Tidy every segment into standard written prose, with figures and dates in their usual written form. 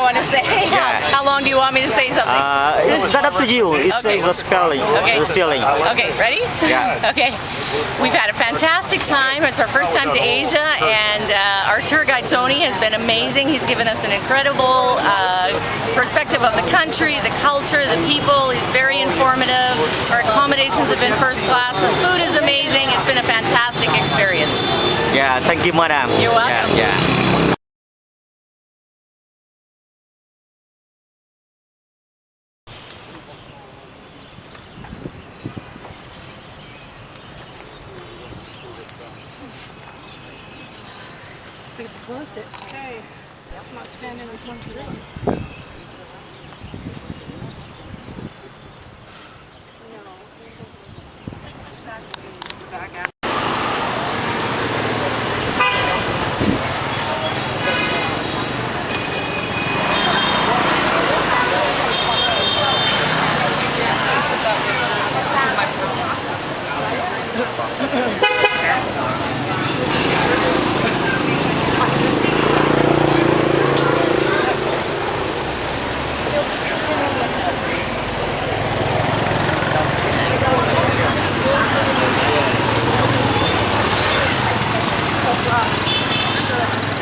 want to say? Yeah. How long do you want me to say something? It's not up to you. It's Okay. the spelling, Okay. the feeling. Okay, ready? Yeah. Okay. We've had a fantastic time. It's our first time to Asia, and our tour guide Tony has been amazing. He's given us an incredible perspective of the country, the culture, the people. He's very informative. Our accommodations have been first class. The food is amazing. It's been a fantastic experience. Yeah, thank you, madam. You're welcome. Yeah, yeah. See if they closed it. Okay. That's not standing as one today.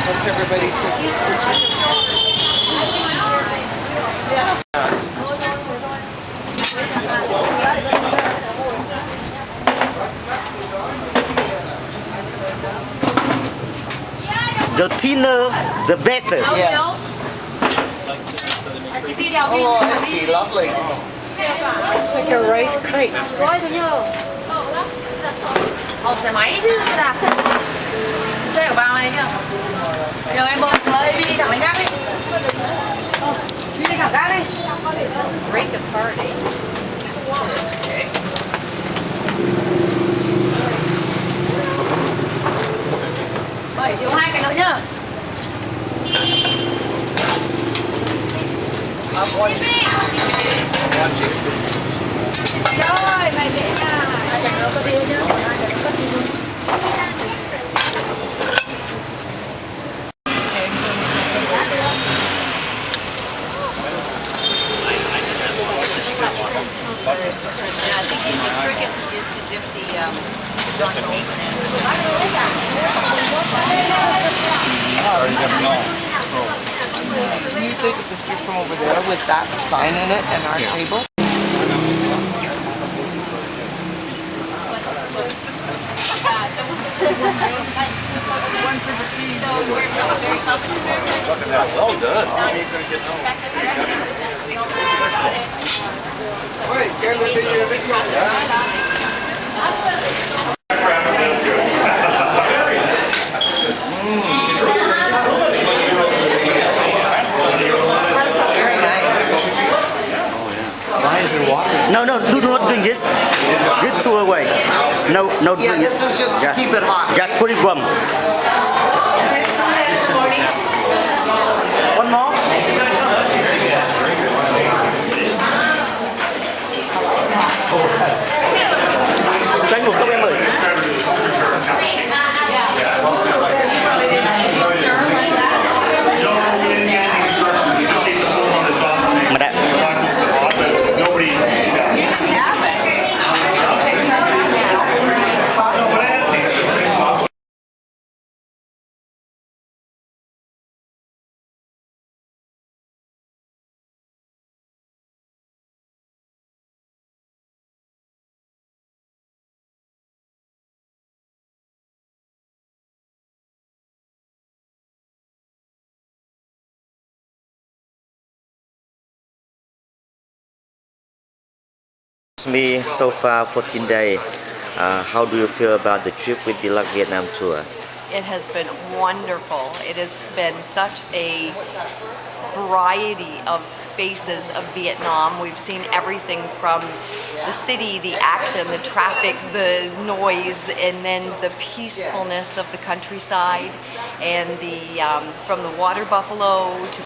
What's everybody The thinner, the better. Yes. Oh, I see. Lovely. It's like a rice crepe. Hộp xe máy chứ xe đạp. Xe của bao này chưa? Giờ em bật lấy đi thẳng lên gác đi. Đi thẳng gác đi. Break the party. Bảy thiếu hai cái nữa nhá. Rồi, mày để nha. Hai cái nữa có tiêu nhá. Hai cái nữa có tiêu. Yeah, I think the trick is to dip the front open Can you take a picture from over there with that sign in it and our table? So we're very selfish and very Look at that. Well done. Wait, can we take a video? Very nice. No, no, do not drink this. Just throw away. No, no Yeah, drink this is just to keep it hot. Just put it warm. One more. Tránh một cốc em ơi. Mà đã. Me so far 14 days. How do you feel about the trip with the Luck Vietnam tour? It has been wonderful. It has been such a variety of faces of Vietnam. We've seen everything from the city, the action, the traffic, the noise, and then the peacefulness of the countryside, and the from the water buffalo to